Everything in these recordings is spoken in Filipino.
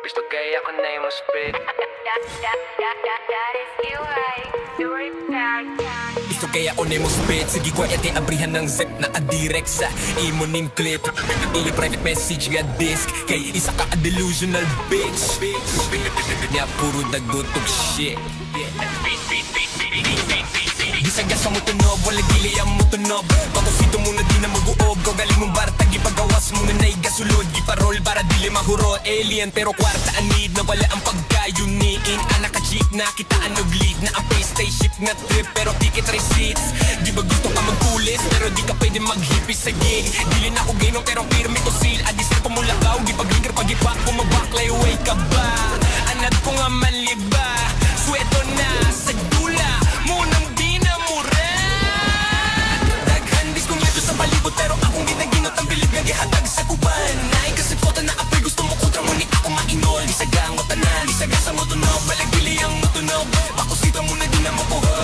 Gusto kaya ako na yung spit. Gusto kaya ako na mo spit. Sige quiet kay abrihan ng zip na adirect sa imo ning clip. Ili private message nga disk kay isa ka a delusional bitch. Nya puro dagutog shit. Gisagas sa mo tunog, wala dili ang mo tunog. Pakusito mo na di na mag-uog. Kau galing mong bartag, ipagawas mo na naigasulod. Giparol para dili mahurot. Alien pero kwarta anid na wala ang pagkayuniin. Anak ka jeep na kitaan og lead na ang pay spaceship nga trip pero ticket receipts. Di ba gusto ka magpulis pero di ka pwede maghipis sa gig. Dili na ako gainong pero pirmi to seal. Adisir ko mula gaw, gipag-linger pag-ipak ko mag-baklay away ka ba? Anad ko nga manliba, sweto na sa dula munang palibot pero akong ginaginot ang bilib nga gihatag sa kuban. Naay kasi kota na apoy gusto mo kontra mo ni ako mainol. Di sagang o tanan, di sagasa mo tunog. Balagbili ang matunog, pakusita mo na di na makuha.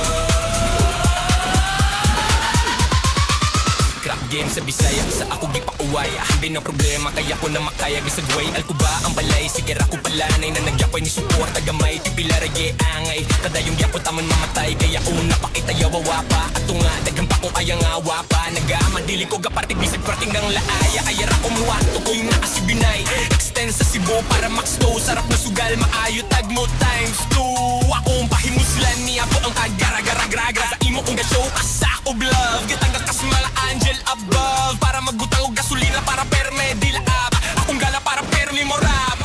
Crap game sa Bisaya, sa ako gipauway. Hindi na problema kaya ko na makaya gisagway. Alkuba ang balay, sigira ko palanay na nagyapoy ni support tagamay. Tipila rage angay, kada yung yapot aman mamatay. Kaya una pakita yawawa pa, ato nga dagang pa kung ayang awa pa. Nagamadili ko gapartig bisag parting ng laaya. Ayara ko muwato ko yung naasibinay. Extend sa Cebu para max to. Sarap na sugal, maayo tag mo times 2. Akong pahimuslan niya po ang agara-gara-gra-gra. Sa imo kong gashow kasak of love. Gitang kakasmala angel above. Para magbutang og gasolina para perme dilap. Akong gala para perli morab.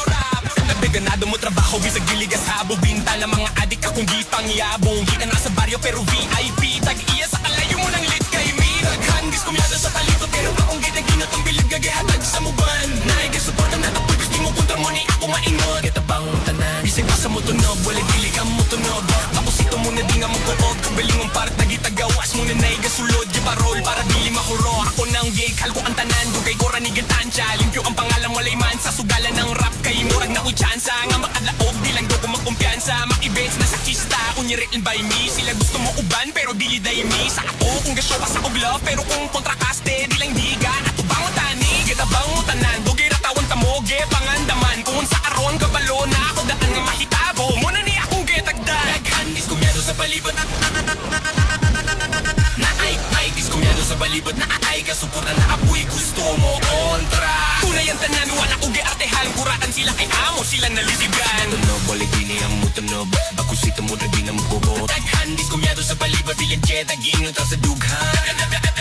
Ganado mo trabaho, bisag giligas habo. Binta na mga adik akong gipangyabong. Kita na sa baryo pero VIP. Tag-iya sa kalayo mo ng lit kay me. Naghandis kumyada sa talito pero akong ginaginot ang bilib gagihatag sa muban. Naigasuporta na tapoy gusto mo kontra mo ni ako maingon. Kita bang tanan, bisag basa mo tunog. Wala dili ka mo tunog. Pakusito mo na di nga magkuog. Kabaling mong part nagitagawas mo na naigasulod. Giparol para dili mahuro. Ako nang gig, halko ang tanan. Dugay ko ranigan tansya. Limpyo ang pangalan walay man sa sugalan ng rap. Kay murag na ko'y chance nga makadlaog. Di lang daw ko magkumpiyansa. Mag-events na sa kista. Kung written by me. Sila gusto mo uban pero dili day me. Sa ako kung gasyo ka sa og love. Pero kung kontrakaste di lang diga. Ato bang utani, kita bang utanan. Dugay ratawan tamoge, pangandaman. Kung sa aron kabalo na ako daan nga mahitabo. Muna ni akong getagdag. Naghandis kumyado sa palibot na ay diskumyado sa balibot na ay kasuporta na apoy gusto mo kontra. Tunay ang tanan, wala ko giartehan. Kuratan sila kay amo, sila nalisigan. Tunog, wala gini ang mutunog. Bakusita mo na di na magkubot. Naghandis kumyado sa balibot, diyan jet, agingot sa dughan.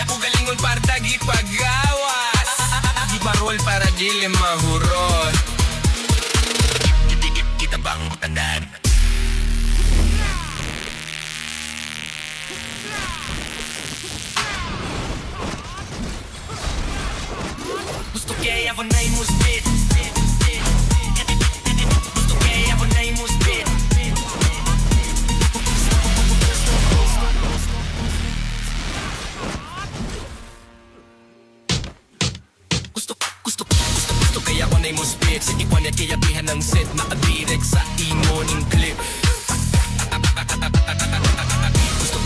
Ako galingon para tagi pagawas. Giparol para dili mahurot. Kita bang tandaan? Gusto kaya ako na yung spit. Gusto kaya ako na yung spit. Gusto kaya ako na yung spit. Sige kanya kaya bihan ng set. Nakadirect sa imo ning clip.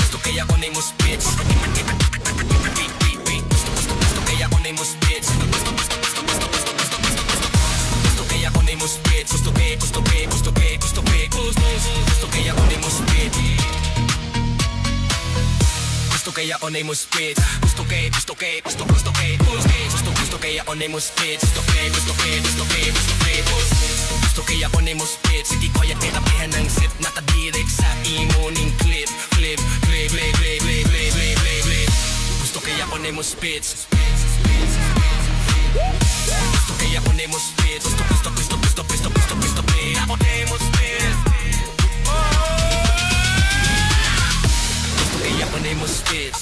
Gusto kaya ako na yung spit. Gusto kaya ako na yung spit. Gusto kaya ako na yung spit. Gusto kaya ako na yung spit. Gusto kaya ako na yung spit. Gusto kaya ako na yung spit. Gusto kaya ako na yung spit. Sige kaya tinapihan ng sip. Nakadirect sa imo ning clip. Gusto kaya ako na yung spit. Gusto kaya ako na yung spit. Gusto ako na yung spit. Gusto kaya ako na yung spit.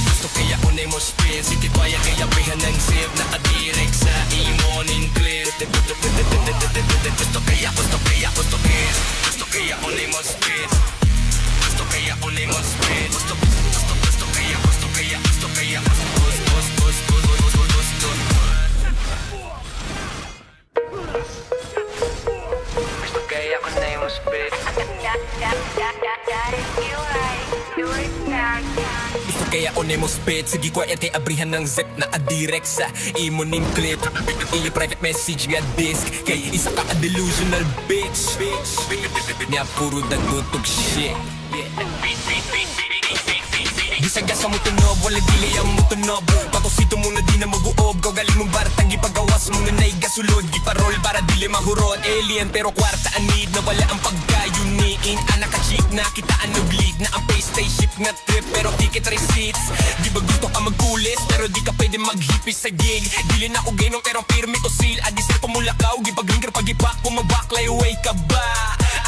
Gusto kaya ako na yung spit. Sige kaya bihan ng sip. Nakadirect sa imo ning clip. Gusto kaya ako na yung spit. Gusto kaya ako na yung spit. Gusto kaya spit Sige quiet kay abrihan ng zip na adirect sa imo ning clip Ili private message nga disk kay isa ka a delusional bitch Nya puro dagutog shit Di sagas sa mo tunob, wala dili ang mo tunob Patosito mo na di na mag-uob Galing mong baratang ipagawas mo na naigasulod Giparol para dili mahurot Alien pero kwarta anid na wala ang pagkayuniin Anak ka chick na kitaan og lead Na ang pay spaceship nga trip pero ticket receipts Di ba gusto ka magkulis pero di ka pwede maghipis sa gig Dili na ako gainong pero pirmi to seal Adisir pa mulakaw, gipag-linger pag-ipak Kung mabaklay way ka ba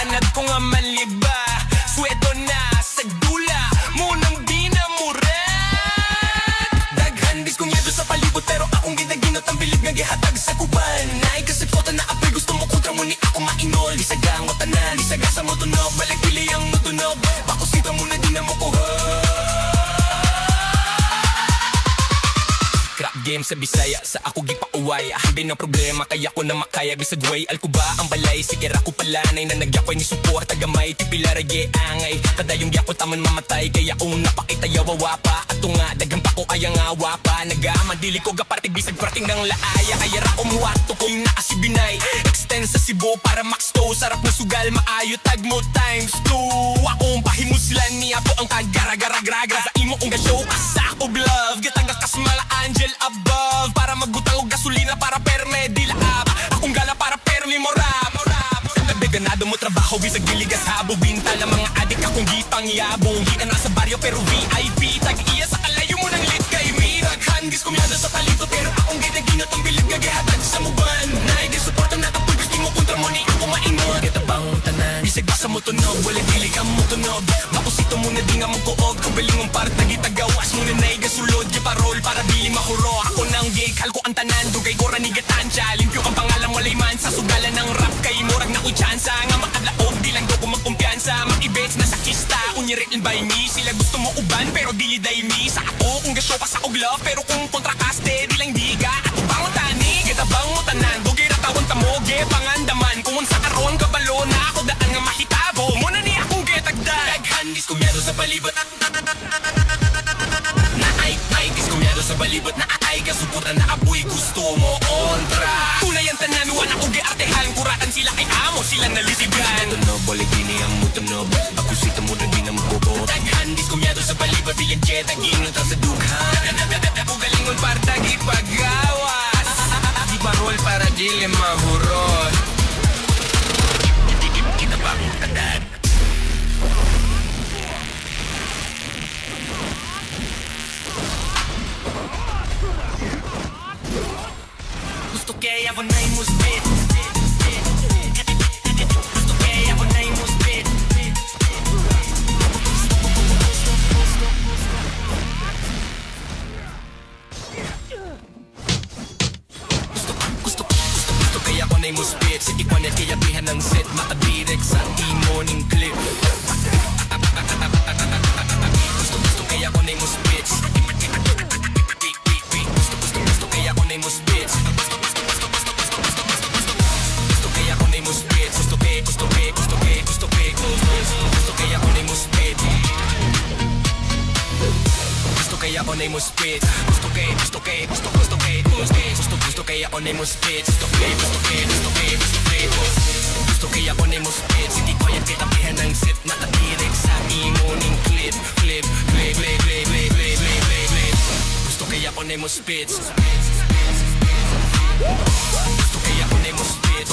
Anad ko nga manliba Sweto na sa dula Munang di na murat Daghan diskunyado sa palibot Pero akong ginaginot ang bilib nga gihatag sa kuban Naay kasi pota na apoy gusto mo kontra mo ni ako mainol Di sagang mo tanan, di saga sa mo tunog Balik pili ang mo tunog Bakusita mo na di na mo kuha Crap game sa Bisaya, sa ako gipauway Hindi na problema, kaya ko na makaya Bisag way, alko ba ang balay Sige ra ko palanay na nagyakoy ni support Tagamay, tipila rage angay Kadayong gyakot taman mamatay Kaya kung napakita yawawa pa Ato nga, dagang pa ko ayang awa pa Nagaman, dili ko gapartig bisag prating ng laaya Kaya ra umuwato ko yung naasibinay Extend sa Cebu para max to Sarap na sugal, maayo tag mo times 2 Akong pahimuslan niya po ang kagara-gara-gragra Sa imo kong gashow kasak of love Gatagas kasmala angel above Para magbutang og gasolina para perme di laab Akong gala para permi morap Nagdeganado mo trabaho bisag diligas habo Bintal ang mga adik akong gipang yabong Hika na sa baryo pero VIP Tag iya sa kalayo mo ng lit kay me Naghangis kumyada sa palito pero akong ginaginot ang bilib nga gihatag sa muban Naay di suporta na kapoy gusto mo kontra mo ni ako maingot Kita bang tanan bisag basa mo tunog wala dili ka mo tunog Makusito mo na di nga mo kuog Kabaling mong part nagitagawas mo na naay gasulod Giparol para dili mahuro Ako nang gikal ko ang tanan Dugay ko ranigatan siya Limpyo ang pangalan mo layman Sa sugalan ng rap kay murag na uchansa Nga makadlaog di lang do ko magkumpiyansa Mag-events na sa kista Unyirit by me Sila gusto mo uban pero dili day me Sa ako kung gasyo pa sa og love Pero kung kontrakaste di lang diga Ako bang tani Kita bang mo tanan Dugay ratawan tamoge Pangandaman Kung sa karon kabalo na ako daan nga mahitabo Muna ni akong getagdag Daghandis kumyado sa palibot Naay diskumyado sa balibot na ay kasuputan na apoy gusto mo kontra Tunay ang tanan, wala ko giartehan Kuratan sila kay amo, sila nalisigan Tunob, balik dini ang mutunob Ako sita mo na di na magkukot Daghan, diskumyado sa balibot Bilang jet, ang ginot ang sa dughan Pugalingon parta, gipagawas Di parol para dili mahurot Kita ba mong tanan Gusto kaya ako na yung spit Gusto kaya ako na yung spit Gusto kaya ako na yung spit Sige ko na kaya bihan ng set Makadirek sa imo ning clip Gusto kaya ako na yung spit Gusto kaya ako na yung spit Gusto kaya ako na yung spit Gusto kaya ako na yung spit Gusto kaya ako na yung spit Gusto kaya ako na yung spit Gusto kaya ako na yung spit Hindi ko yan kitapihan ng sit Nakadirek sa imo ning clip Gusto kaya ako na yung spit Gusto kaya ako na yung spit Gusto kaya ako na yung spit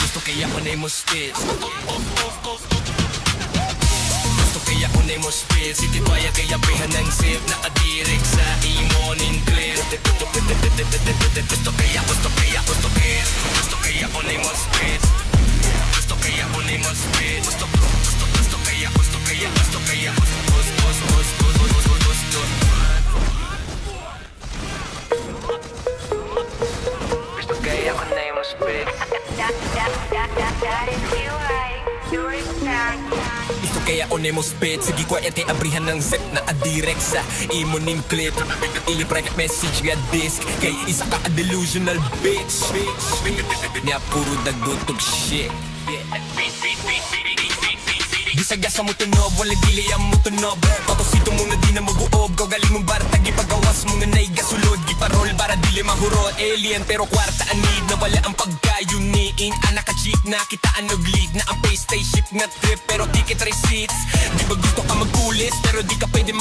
Gusto kaya ako na yung spit Gusto kaya ako na yung spit Sige kaya kaya pihan ng sip Nakadirek sa imo ning clip Gusto kaya ako na yung spit Gusto kaya ako na yung spit Gusto kaya Gusto kaya ako na yung spit That is you, right? You're exact. Gusto kaya ako na yung spit Sige quiet kay abrihan ng zip Na adirect sa imo ning clip Ili private message nga disk Kay isa ka a delusional bitch Nya puro dagutog shit Gisagas mo tunob, wala dili ang mo tunob. Totosito mo na di na mag-uob. Galing mong barta, gipagawas mo nga na'y gasulod. Giparol para dili mahurot. Alien pero kwarta anid na wala ang pagkayuniin. Anak ka cheap na kitaan og lead na ang pay spaceship nga trip pero ticket receipts. Di ba gusto ka magkulis pero di ka pwede